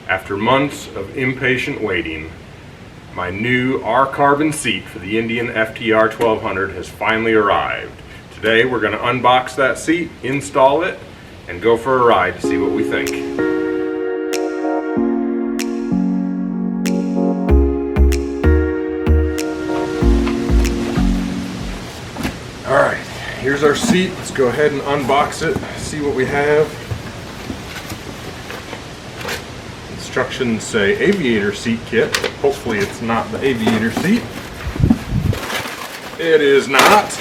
After months of impatient waiting, my new R-Carbon seat for the Indian FTR1200 has finally arrived. Today we're going to unbox that seat, install it, and go for a ride to see what we think. Alright, here's our seat. Let's go ahead and unbox it, see what we have. Instructions say aviator seat kit, but hopefully it's not the aviator seat. It is not.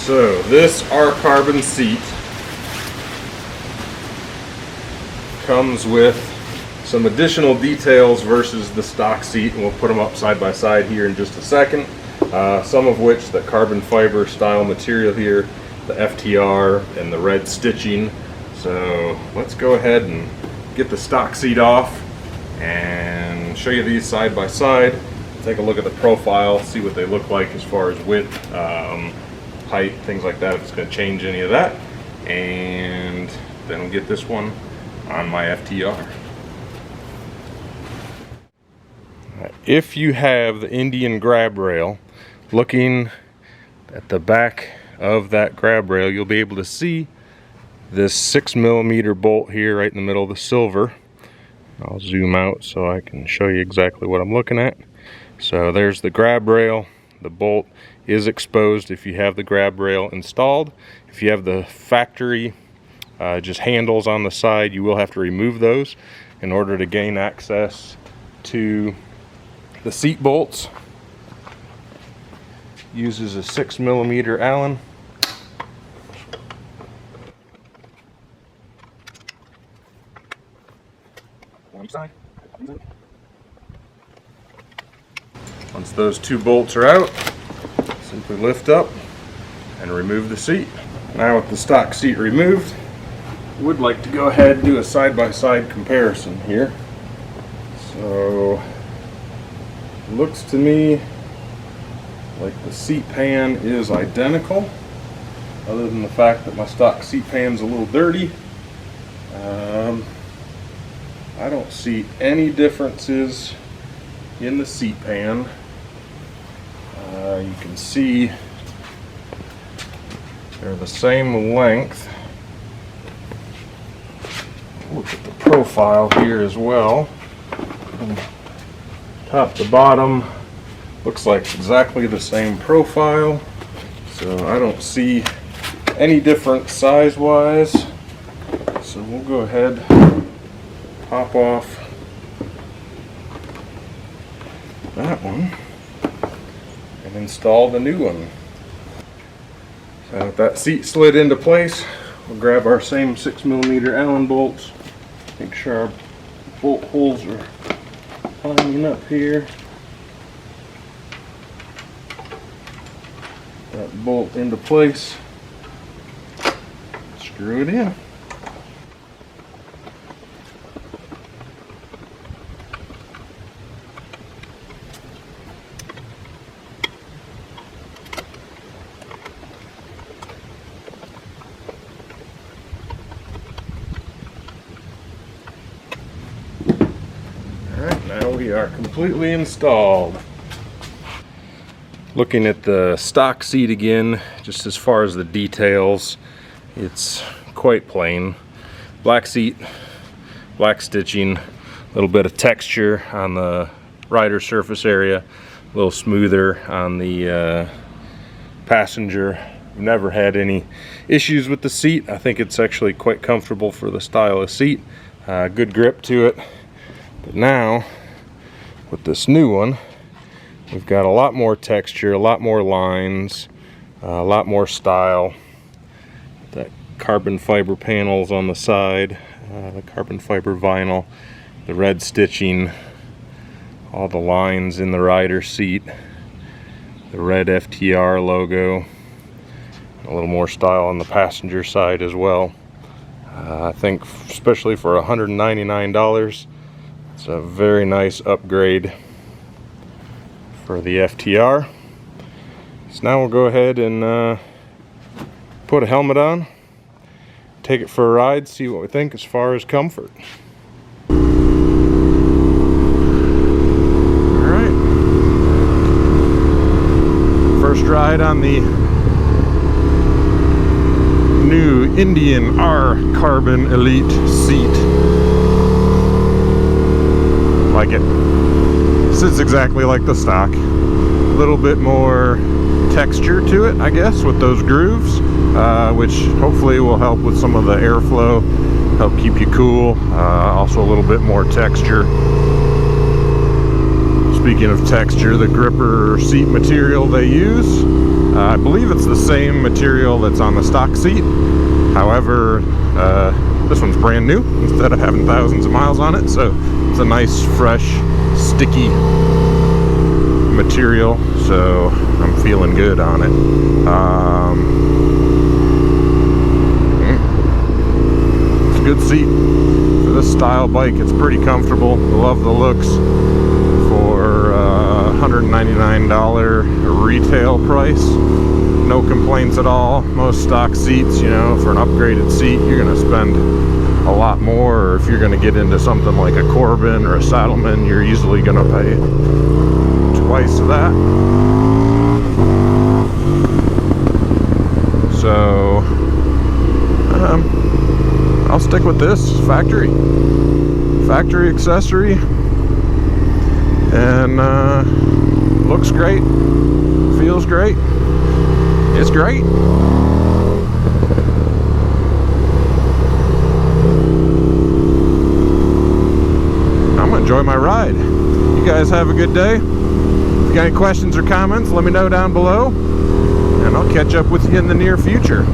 So this R-Carbon seat comes with some additional details versus the stock seat, and we'll put them up side by side here in just a second. Some of which the carbon fiber style material here, the FTR and the red stitching. So let's go ahead and get the stock seat off and show you these side by side. Take a look at the profile, see what they look like as far as width, height, things like that, if it's going to change any of that. And then we'll get this one on my FTR. If you have the Indian grab rail, looking at the back of that grab rail, you'll be able to see this 6mm bolt here right in the middle of the silver. I'll zoom out so I can show you exactly what I'm looking at. So there's the grab rail. The bolt is exposed if you have the grab rail installed. If you have the factory just handles on the side, you will have to remove those in order to gain access to the seat bolts. Uses a 6mm Allen. One side. Once those two bolts are out, simply lift up and remove the seat. Now with the stock seat removed, I would like to go ahead and do a side-by-side comparison here. So it looks to me like the seat pan is identical, other than the fact that my stock seat pan's a little dirty. I don't see any differences in the seat pan. You can see they're the same length. Look at the profile here as well. From top to bottom, looks like exactly the same profile. So I don't see any difference size-wise. So we'll go ahead, pop off that one and install the new one. So with that seat slid into place, we'll grab our same 6mm Allen bolts. Make sure our bolt holes are lining up here. That bolt into place. Screw it in. Now we are completely installed. Looking at the stock seat again, just as far as the details, it's quite plain. Black seat, black stitching, a little bit of texture on the rider surface area, a little smoother on the passenger. I've never had any issues with the seat. I think it's actually quite comfortable for the style of seat. Good grip to it. But now, with this new one, we've got a lot more texture, a lot more lines, a lot more style. That carbon fiber panels on the side, the carbon fiber vinyl, the red stitching, all the lines in the rider seat, the red FTR logo, a little more style on the passenger side as well. I think especially for $199, it's a very nice upgrade for the FTR. So now we'll go ahead and put a helmet on, take it for a ride, see what we think as far as comfort. Alright. First ride on the new Indian R Carbon Elite seat. Like it. Sits exactly like the stock. A little bit more texture to it, I guess, with those grooves, which hopefully will help with some of the airflow, help keep you cool. Also a little bit more texture. Speaking of texture, the gripper seat material they use, I believe it's the same material that's on the stock seat. However, this one's brand new instead of having thousands of miles on it, so it's a nice, fresh, sticky material, so I'm feeling good on it. It's a good seat for this style bike. It's pretty comfortable. I love the looks. For $199 retail price, no complaints at all. Most stock seats, you know, for an upgraded seat, you're going to spend a lot more. Or if you're going to get into something like a Corbin or a Saddleman, you're easily going to pay twice that. So I'll stick with this factory accessory, and looks great, feels great, it's great. I'm gonna enjoy my ride. You guys have a good day. If you got any questions or comments, let me know down below, and I'll catch up with you in the near future.